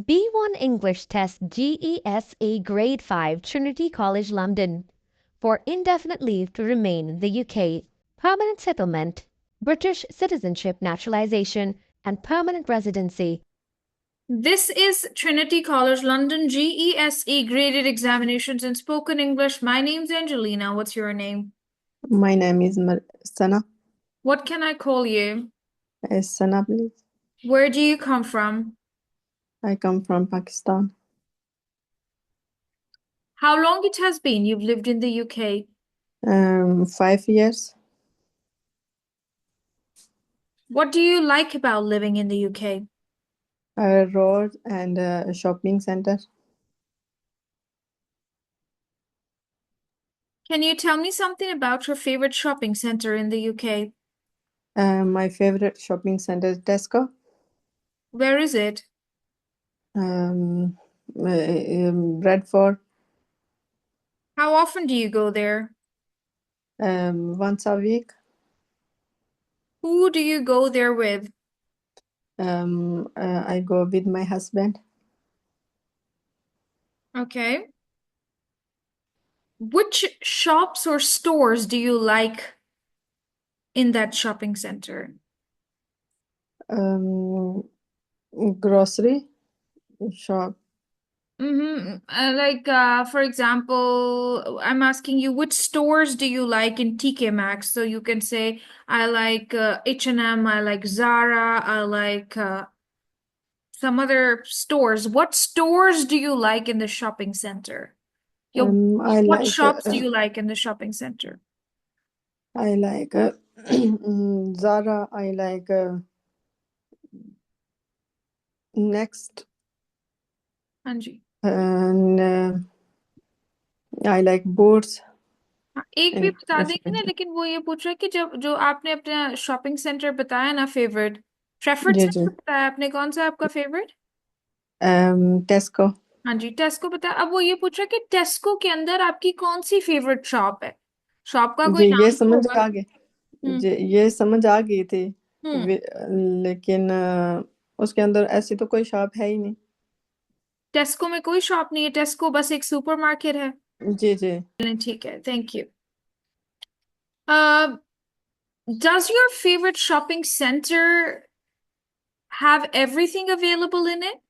B1 English Test GESE Grade 5 Trinity College London for indefinite leave to remain in the UK, permanent settlement, British citizenship naturalization, and permanent residency. This is Trinity College London GESE graded examinations in spoken English. My name's Angelina. What's your name? My name is Sana. What can I call you? Sana, please. Where do you come from? I come from Pakistan. How long it has been you've lived in the UK? 5 years. What do you like about living in the UK? A road and a shopping center. Can you tell me something about your favorite shopping center in the UK? My favorite shopping center is Tesco. Where is it? Bradford. How often do you go there? Once a week. Who do you go there with? I go with my husband. Okay. Which shops or stores do you like in that shopping center? Grocery shop. For example, I'm asking you, which stores do you like in TK Maxx? So you can say, I like H&M, I like Zara, I like some other stores. What stores do you like in the shopping center? I What like shops do you like in the shopping center? Zara. I like Next, हाँ जी and I like boots. हाँ, एक भी And बता देंगे ना, लेकिन वो ये पूछ रहा है कि जब जो आपने अपना शॉपिंग सेंटर बताया ना, फेवरेट ट्रेफर्ड जी जी सेंटर बताया आपने, कौन सा है आपका फेवरेट? टेस्को। हाँ जी, टेस्को बताया। अब वो ये पूछ रहा है कि टेस्को के अंदर आपकी कौन सी फेवरेट शॉप है? शॉप का कोई जी ये नाम तो समझ होगा आ ना? गई। हम्म। जी ये समझ आ गई थी। हम्म। लेकिन उसके अंदर ऐसी तो कोई शॉप है ही नहीं। टेस्को में कोई शॉप नहीं है, टेस्को बस एक सुपरमार्केट है। जी जी। ठीक है, thank you. Does your favorite shopping center have everything available in it?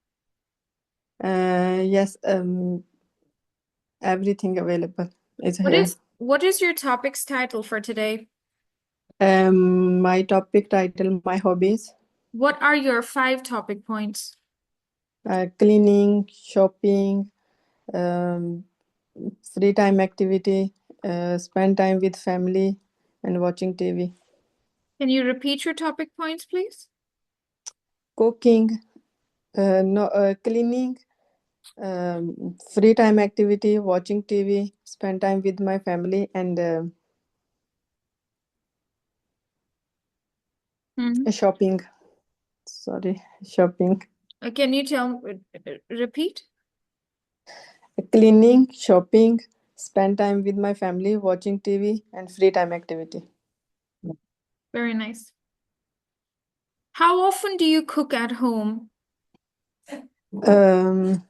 Yes, everything available is What here. is your topic's title for today? My topic title, my hobbies: What are your 5 topic points? cleaning, shopping, um, free time activity, spend time with family, and watching TV. Can you repeat your topic points, please? Cooking, no, cleaning, free time activity, watching TV, spend time with my family, and shopping. Sorry, shopping. Can you repeat? Cleaning, shopping, spend time with my family, watching TV, and free time activity. Very nice. How often do you cook at home? Um,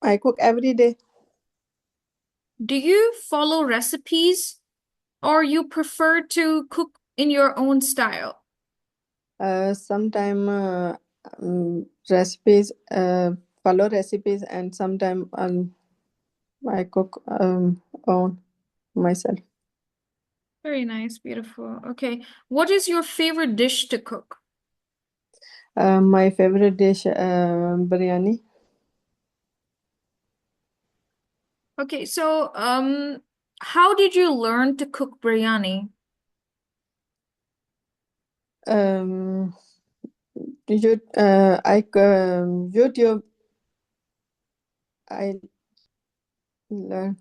I cook every day. Do you follow recipes or you prefer to cook in your own style? Sometime recipes, follow recipes, and sometime I cook on myself. Very nice, beautiful. Okay. What is your favorite dish to cook? My favorite dish, biryani. Okay, so how did you learn to cook biryani? Um, YouTube. I learn.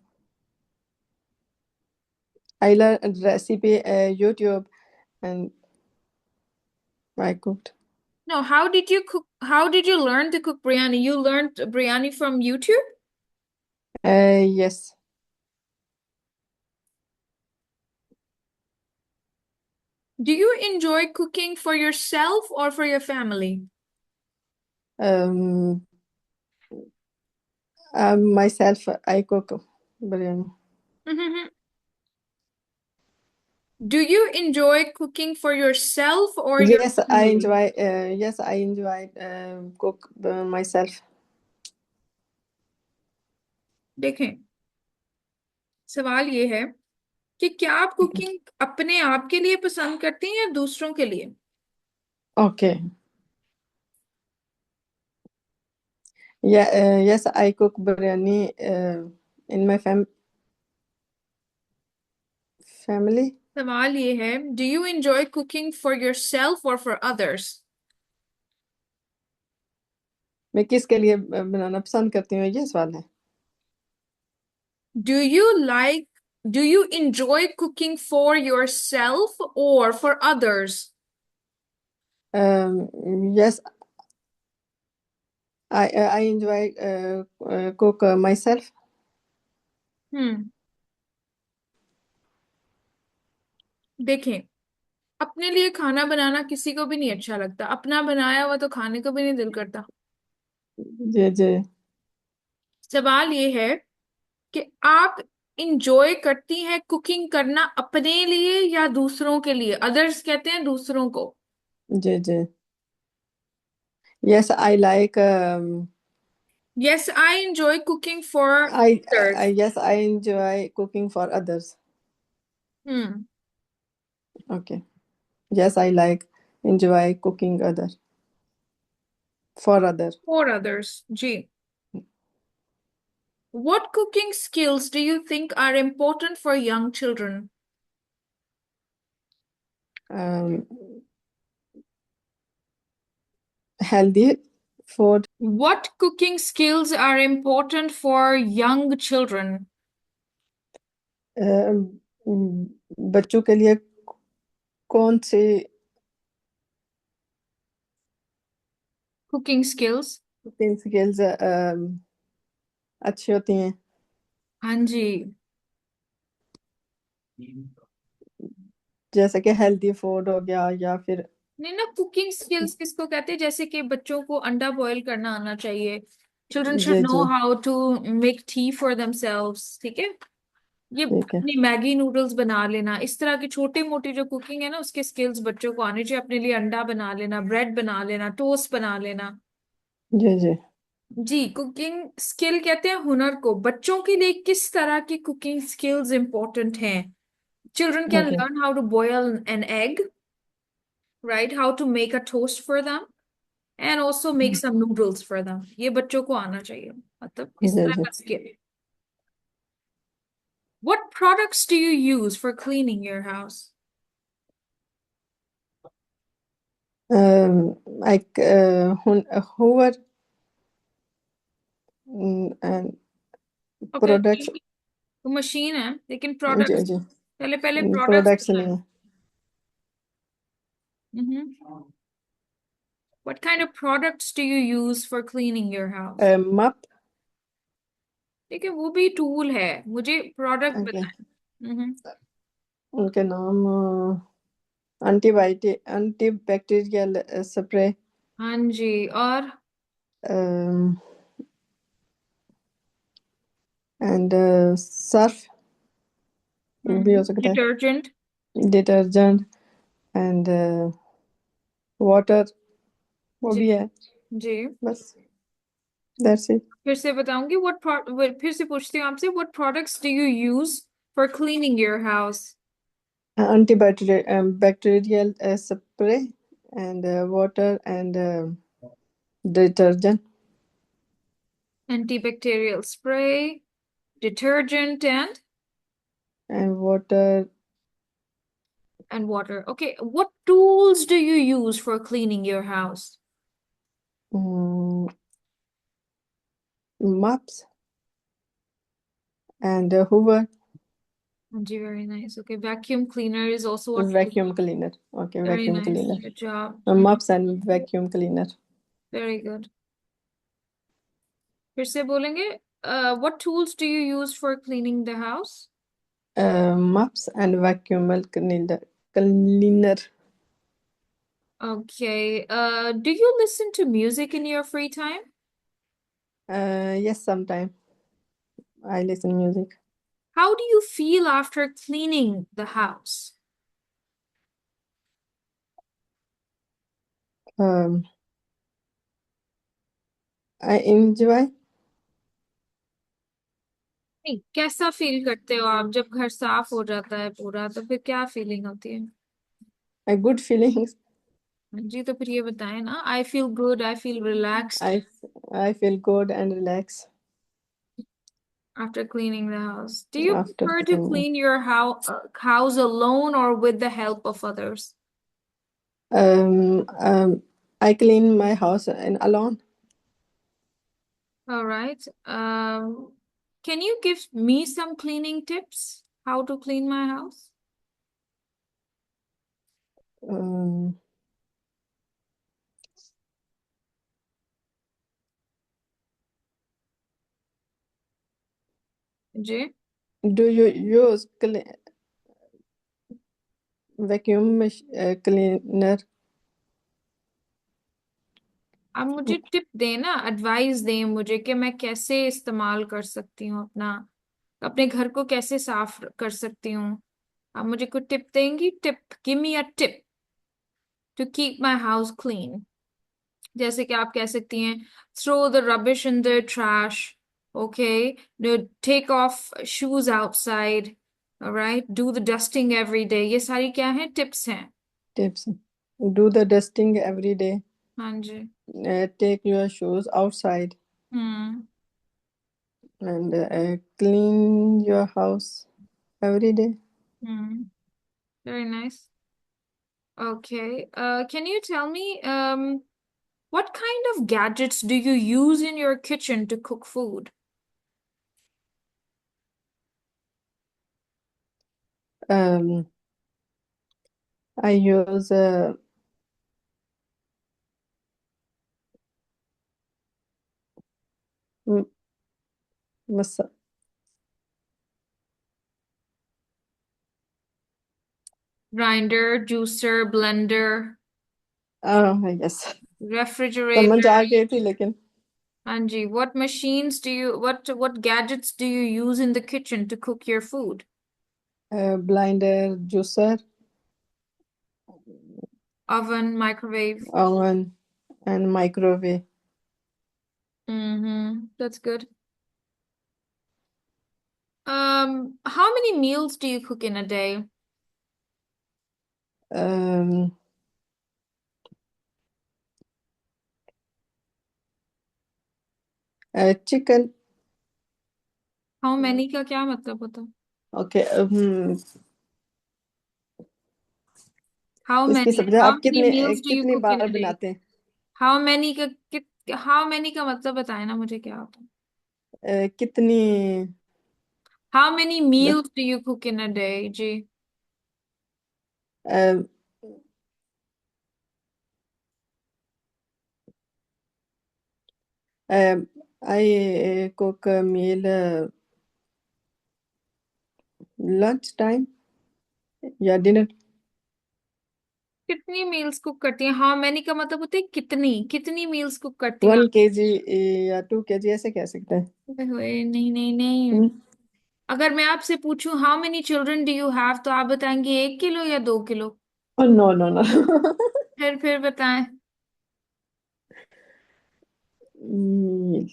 I learned recipe YouTube, and I cooked. No, how did you cook? How did you learn to cook biryani? You learned biryani from YouTube? Yes. Do you enjoy cooking for yourself or for your family? Um, myself, I cook biryani. Do you enjoy cooking for yourself or your Yes, I family? enjoy. Yes, I enjoy cook myself. देखें, सवाल ये है कि क्या आप cooking अपने आप के लिए पसंद करती हैं या दूसरों के लिए? Okay. Yeah. Yes, I cook biryani in my family. सवाल ये है, do you enjoy cooking for yourself or for others? मैं किसके लिए बनाना पसंद करती हूँ, ये सवाल है. Do you enjoy cooking for yourself or for others? Yes, I enjoy cook myself. देखें, अपने लिए खाना बनाना किसी को भी नहीं अच्छा लगता, अपना बनाया हुआ तो खाने को भी नहीं दिल करता. जी जी. सवाल ये है कि आप इंजॉय करती हैं कुकिंग करना अपने लिए या दूसरों के लिए? अदर्स कहते हैं दूसरों को. जी जी. Yes, I like. Yes, I enjoy cooking for I others. yes, I enjoy cooking for others. Hmm. Okay. Yes, I like enjoy cooking for other. For others. Ji. What cooking skills do you think are important for young children? Um, healthy food. What cooking skills are important for young children? बच्चों के लिए कौन सी Cooking skills? Cooking skills अच्छी होती हैं? हाँ जी. जैसे कि हेल्दी फूड हो गया, या फिर नहीं ना, कुकिंग स्किल्स किसको कहते हैं? जैसे कि बच्चों को अंडा बॉईल करना आना चाहिए. चिल्ड्रन शुड जी नो जी. How to make tea for themselves. ठीक है. ये ठीक है. अपनी मैगी नूडल्स बना लेना, इस तरह की छोटी मोटी जो कुकिंग है ना, उसके स्किल्स बच्चों को आने चाहिए. अपने लिए अंडा बना लेना, ब्रेड बना लेना, टोस्ट बना लेना. जी जी. जी. कुकिंग स्किल कहते हैं हुनर को. बच्चों के लिए किस तरह की कुकिंग स्किल्स इंपॉर्टेंट हैं? Children can okay. Learn how to boil an egg, right? How to make a toast for them and also make some noodles for them. ये बच्चों को आना चाहिए, मतलब इस जी तरह जी. का skill. What products do you use for cleaning your house? Like Hoover and Okay. products. तो मशीन है, लेकिन जी प्रोडक्ट्स जी. पहले पहले प्रोडक्ट्स प्रोडक्ट्स बताएं. नहीं What kind of products do you use for cleaning your house? है. मप. ठीक है, वो भी टूल है, मुझे प्रोडक्ट ओके. बताएं. उनके नाम एंटीबैक्टीरियल स्प्रे हाँ जी. और एंड सर्फ भी हो सकता है. डिटर्जेंट. डिटर्जेंट एंड वाटर वो जी भी है. जी. बस. That's it. फिर से बताऊंगी. फिर से पूछती हूँ आपसे, what products do you use for cleaning your house? Antibacterial spray and water and detergent Antibacterial spray, detergent, and water. and water. Okay, what tools do you use for cleaning your house? Mops and Hoover. Anji, very nice. Okay, vacuum cleaner is also a tool. Vacuum cleaner. Okay, Very vacuum nice. cleaner. Good job. Mops and vacuum cleaner. Very good. फिर से बोलेंगे. What tools do you use for cleaning the house? Mops and vacuum cleaner. Cleaner. Okay. Do you listen to music in your free time? Yes, sometime I listen music. How do you feel after cleaning the house? Um, I enjoy नहीं, कैसा feel करते हो आप जब घर साफ हो जाता है पूरा, तो फिर क्या फीलिंग होती है? a good feelings. जी, तो फिर ये बताएं ना। I feel good, I feel relaxed I I feel good and relax after cleaning the house. Do you after prefer to cleaning. clean your house alone or with the help of others? I clean my house and alone. All right. Can you give me some cleaning tips? How to clean my house? Um, जी, do you use vacuum cleaner? आप मुझे tip दें ना, advice दें मुझे कि मैं कैसे इस्तेमाल कर सकती हूँ अपने घर को कैसे साफ कर सकती हूँ। आप मुझे कुछ टिप देंगी? Tip, give me a tip to keep my house clean. जैसे कि आप कह सकती हैं, throw the rubbish in the trash, okay, take off shoes outside, right, do the dusting every day. ये सारी क्या है, टिप्स हैं। Tips. Do the dusting every day. हाँ जी। Take your shoes outside hmm. and clean your house every day. Hmm. Very nice. Okay. Can you tell me, what kind of gadgets do you use in your kitchen to cook food? Um, I use m- masa Grinder, juicer, blender, yes. समझ refrigerator. आ गई थी लेकिन Anji, what machines do you, what gadgets do you use in the kitchen to cook your food? blender, juicer, Oven, microwave. oven, and microwave. Mm-hmm. That's good. How many meals do you cook in a day? Um, chicken. How many का क्या मतलब होता है? Okay. How इसकी many? सब्जी How आप many कितने meals do you कितनी cook in bar a day? बनाते हैं? हाउ मैनी हाउ मैनी का मतलब बताए ना मुझे, क्या होता है? कितनी how many meals do you cook in a day? जी। uh, I cook a meal lunch time या dinner. कितनी मील्स कुक करती हैं? हाउ मैनी का मतलब होता है कितनी कितनी मील्स कुक करती हैं 1 आप? kg या 2 kg ऐसे कह सकते हैं. नहीं नहीं नहीं। हम्म, अगर मैं आपसे पूछूं how many children do you have, तो आप बताएंगे 1 किलो या 2 kilo? Oh no no no. फिर बताएं। Meal.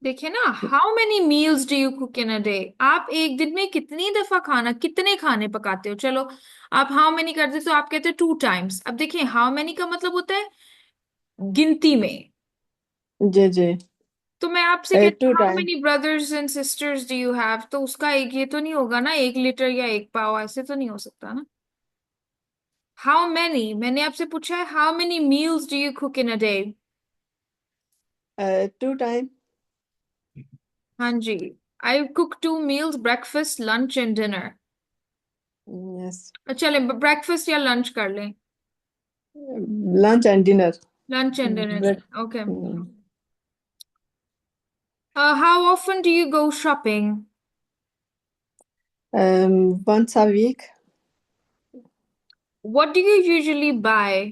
देखिए ना, how many meals do you cook in a day, आप एक दिन में कितनी दफा कितने खाने पकाते हो? चलो, आप हाउ मेनी करते तो आप कहते हो 2 टाइम्स। अब देखिए, हाउ मेनी का मतलब होता है गिनती में। जी जी. तो मैं आपसे कहती 2 हूँ how time. Many brothers and sisters do you have, तो उसका एक ये तो नहीं होगा ना, 1 लीटर या 1 पाव, ऐसे तो नहीं हो सकता ना। हाउ मेनी, मैंने आपसे पूछा है how many meals do you cook in a day. 2 time. हाँ जी। I cook 2 meals, breakfast, lunch and dinner. Yes. चले, ब्रेकफास्ट या लंच कर लें। Lunch and dinner. Lunch and Break. Dinner, okay. Mm. How often do you go shopping? Once a week. What do you usually buy?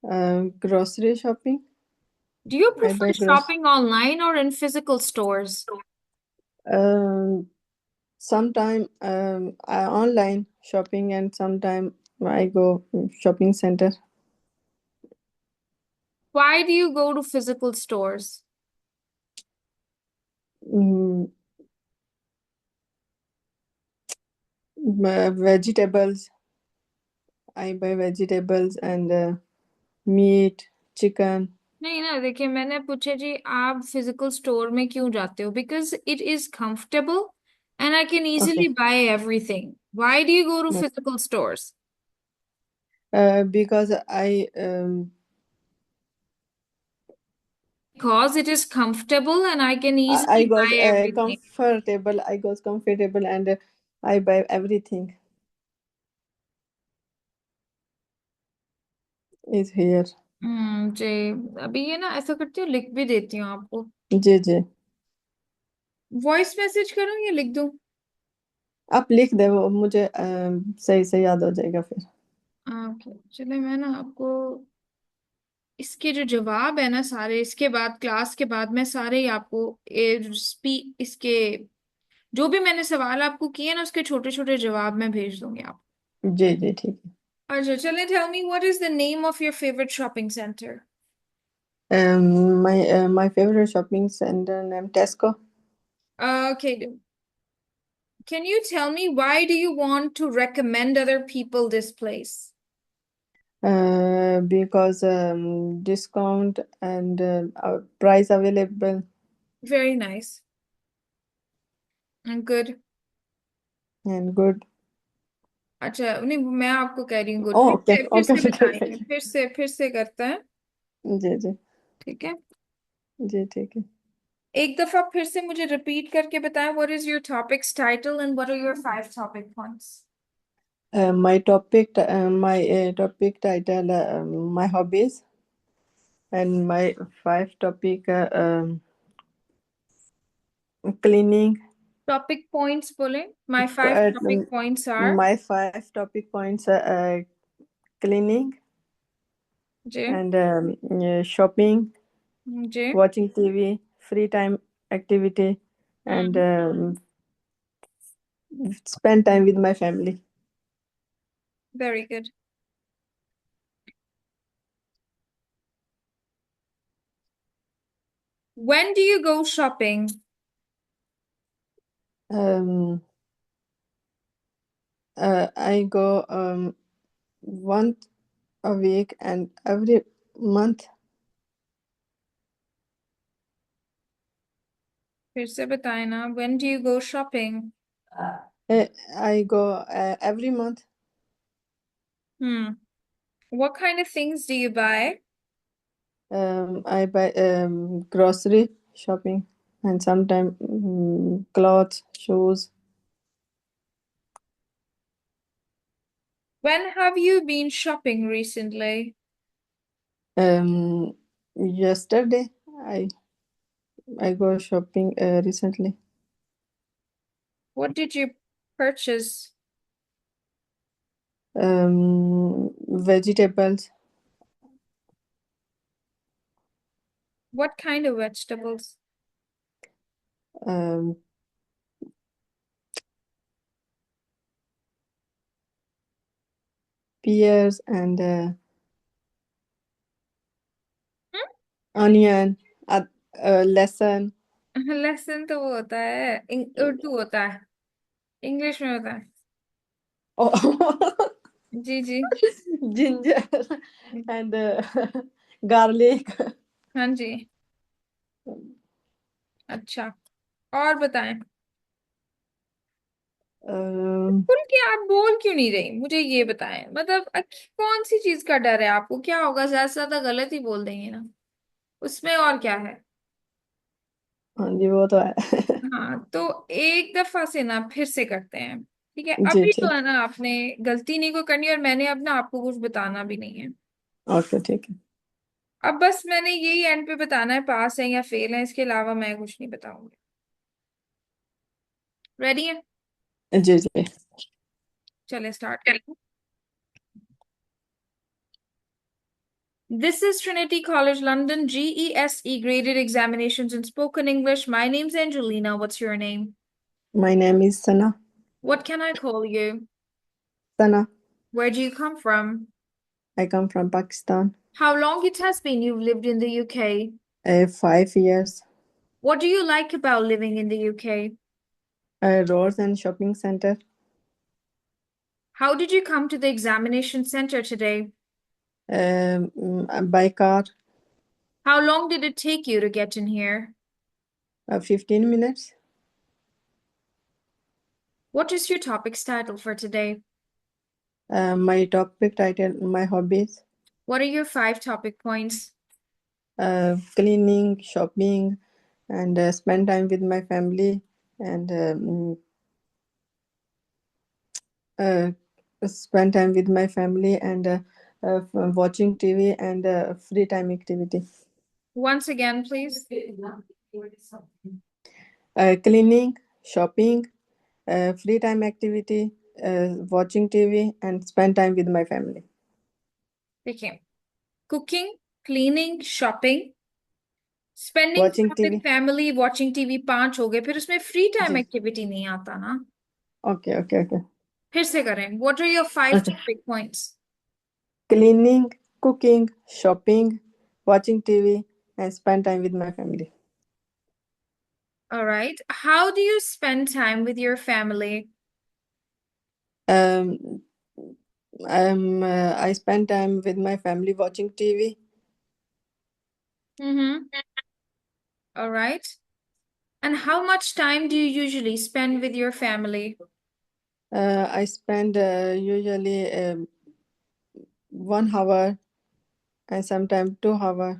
Grocery shopping. Do you I prefer buy shopping online or in physical stores? um sometime online shopping, and sometime I go shopping center. Why do you go to physical stores? Mm, Vegetables. I buy vegetables and meat, chicken. नहीं ना, देखिए मैंने पूछा जी आप physical store में क्यों जाते हो? Because it is comfortable and I can easily Okay. Buy everything. Why do you go to Yes. Physical stores? Because Because it is comfortable and I can I easily got buy everything. comfortable. I got comfortable and I buy everything is here. जी. अभी ये ना ऐसा करती हूँ, लिख भी देती हूँ आपको. जी जी. वॉइस मैसेज करूँ या लिख दूँ? आप लिख दे, वो मुझे सही से याद हो जाएगा फिर. ओके, चलिए मैं ना आपको इसके जो जवाब है ना सारे, इसके बाद क्लास के बाद मैं सारे ही आपको इसके जो भी मैंने सवाल आपको किए ना उसके छोटे छोटे जवाब मैं भेज दूंगी आप. जी जी ठीक अच्छा चलिए, tell me what is the name of your favourite shopping centre? है. My favorite shopping center name Tesco. Okay, can you tell me why do you want to recommend other people this place? Because discount and price available Very nice and good. and good. अच्छा नहीं, मैं आपको कह रही हूँ good. Oh, फिर okay, से फिर okay, से okay, बताएंगे, okay. फिर से करते हैं. जी जी ठीक है, जी ठीक है. एक दफा फिर से मुझे रिपीट करके बताएं. What is your topics title and what are your 5 topic points? My topic title, my hobbies, and my 5 topic, cleaning. Topic points बोले. My 5 topic points are. My 5 topic points, cleaning जी. and shopping, जी. watching TV, free time activity, and spend time with my family. Very good. When do you go shopping? Um, I go once a week and every month. फिर से बताएं ना. When do you go shopping? I go every month. What kind of things do you buy? I buy grocery shopping and sometimes clothes, shoes. When have you been shopping recently? Yesterday I go shopping recently. What did you purchase? Vegetables, What kind of vegetables? um, pears and onion, lesson. लहसुन तो वो होता है, उर्दू होता है, English में होता है. Oh, ji ji. ginger and garlic. हाँ जी. अच्छा, और बताएं. खुल के आप बोल क्यों नहीं रही? मुझे ये बताएं. मतलब कौन सी चीज का डर है आपको? क्या होगा, ज्यादा से ज्यादा गलत ही बोल देंगे ना, उसमें और क्या है? हाँ जी, वो तो है. हाँ, तो एक दफा से ना फिर से करते हैं. ठीक है, जी अभी तो ठीक. है ना आपने गलती नहीं को करनी, और मैंने अब ना आपको कुछ बताना भी नहीं है. ओके ठीक है. अब बस मैंने यही एंड पे बताना है पास है या फेल है, इसके अलावा मैं कुछ नहीं बताऊंगी. रेडी है? जी जी. चले start. This is Trinity College London GESE graded examinations in spoken English. My name's Angelina. What's your name? My name is Sana. What can I call you? Sana. Where do you come from? I come from Pakistan. How long it has been you've lived in the UK? 5 years. What do you like about living in the UK? Roads and shopping center. How did you come to the examination center today? By car. How long did it take you to get in here? 15 minutes. What is your topic's title for today? My topic title, my hobbies. What are your 5 topic points? Cleaning, shopping, and spend time with my family, and spend time with my family, and watching TV, and free time activity. Once again, please. Cleaning, shopping, free time activity, watching TV, and spend time with my family. देखिए, cooking, cleaning, shopping, spending Watching time with TV. family, watching TV 5 हो गए, फिर उसमें free time जी. activity नहीं आता ना. Okay. फिर से करें. What are your 5 Okay. topic points? Cleaning, cooking, shopping, watching TV, and spend time with my family. All right. How do you spend time with your family? I spend time with my family watching TV. All right. And how much time do you usually spend with your family? I spend usually 1 hour and sometimes 2 hours.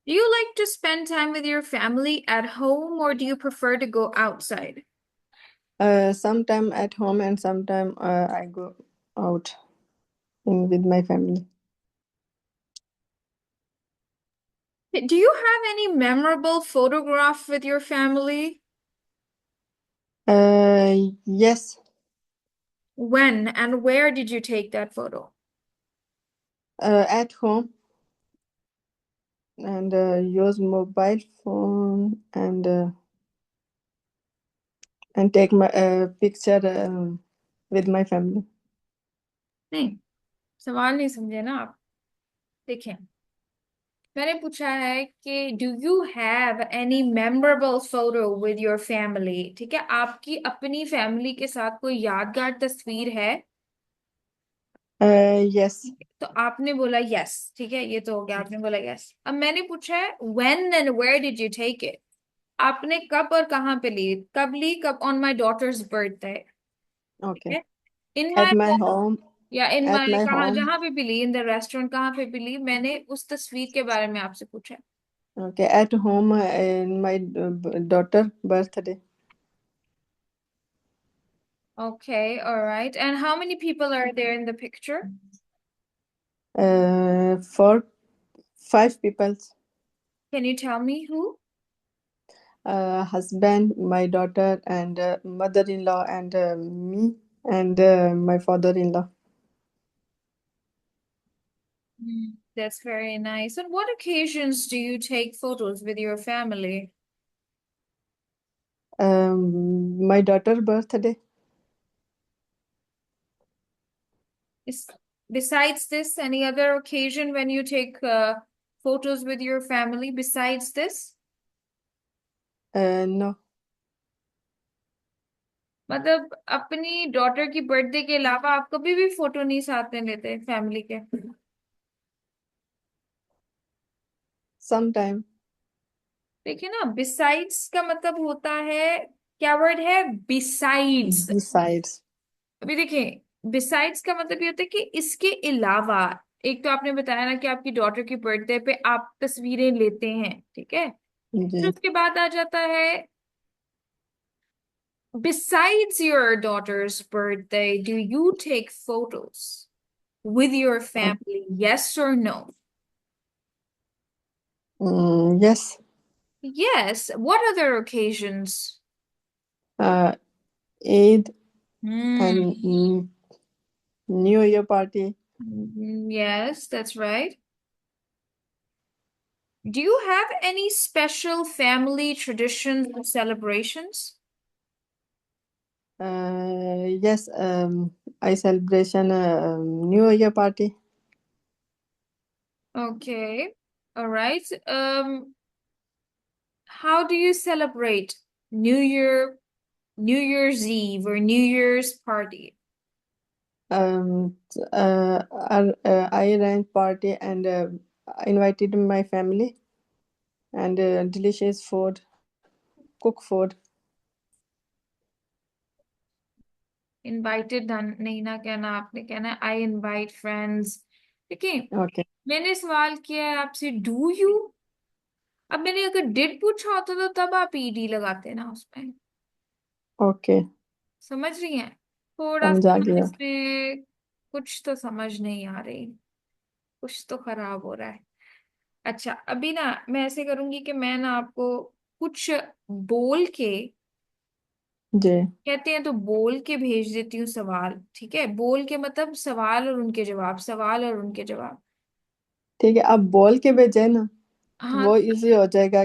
Do you like to spend time with your family at home or do you prefer to go outside? Sometime at home and sometime I go out with my family. Do you have any memorable photograph with your family? Yes. When and where did you take that photo? At home, and use mobile phone and take my picture with my family. नहीं, सवाल नहीं समझे ना आप. देखें, मैंने पूछा है कि do you have any memorable photo with your family? ठीक है, आपकी अपनी फैमिली के साथ कोई यादगार तस्वीर है? Yes. तो आपने बोला yes, ठीक है, ये तो हो गया, आपने बोला yes. अब मैंने पूछा है when and where did you take it? आपने कब और कहाँ पे ली? कब ली? कब? On my daughter's birthday. Okay. ठीक है? In At my my home. home. या इन At माई my कहाँ, home. जहां पे भी ली, इन द रेस्टोरेंट, कहाँ पे भी ली, मैंने उस तस्वीर के बारे में आपसे पूछा. Okay. At home in my daughter birthday. Okay, all right. And how many people are there in the picture? 4, 5 people. Can you tell me who? Husband, my daughter, and mother-in-law, and me, and my father-in-law. That's very nice. On what occasions do you take photos with your family? My daughter's birthday. Besides this, any other occasion when you take photos with your family besides this? No. मतलब अपनी daughter की birthday के अलावा आप कभी भी photo नहीं साथ में लेते फैमिली के? Sometime. देखिए ना, बिसाइड्स का मतलब होता है, क्या वर्ड है? बिसाइड्स. Besides. अभी देखिए, बिसाइड्स का मतलब ये होता है कि इसके अलावा. एक तो आपने बताया ना कि आपकी डॉटर की बर्थडे पे आप तस्वीरें लेते हैं, ठीक है, फिर जी. उसके बाद आ जाता है besides your daughter's birthday, do you take photos with your family? Yes or no? Yes. Yes. What other occasions? Eid and New Year party. Yes, that's right. Do you have any special family traditions or celebrations? Yes, I celebration New Year party. Okay. All right. How do you celebrate New Year, New Year's Eve or New Year's party? I arranged party and I invited my family and delicious food, cook food. Invited नहीं ना कहना, आपने कहना I invite friends. देखिए, Okay, मैंने सवाल किया है आपसे डू यू। अब मैंने अगर डिड पूछा होता तो तब आप ईडी लगाते ना उसमें। okay, समझ रही हैं? थोड़ा समझा सा गया। इसमें कुछ तो समझ नहीं आ रही, कुछ तो खराब हो रहा है। अच्छा, अभी ना मैं ऐसे करूंगी कि मैं ना आपको कुछ बोल के, जी, कहते हैं तो बोल के भेज देती हूँ सवाल, ठीक है? बोल के मतलब सवाल और उनके जवाब, सवाल और उनके जवाब। ठीक है, आप बोल के भेजे ना, हाँ। वो इजी हो जाएगा।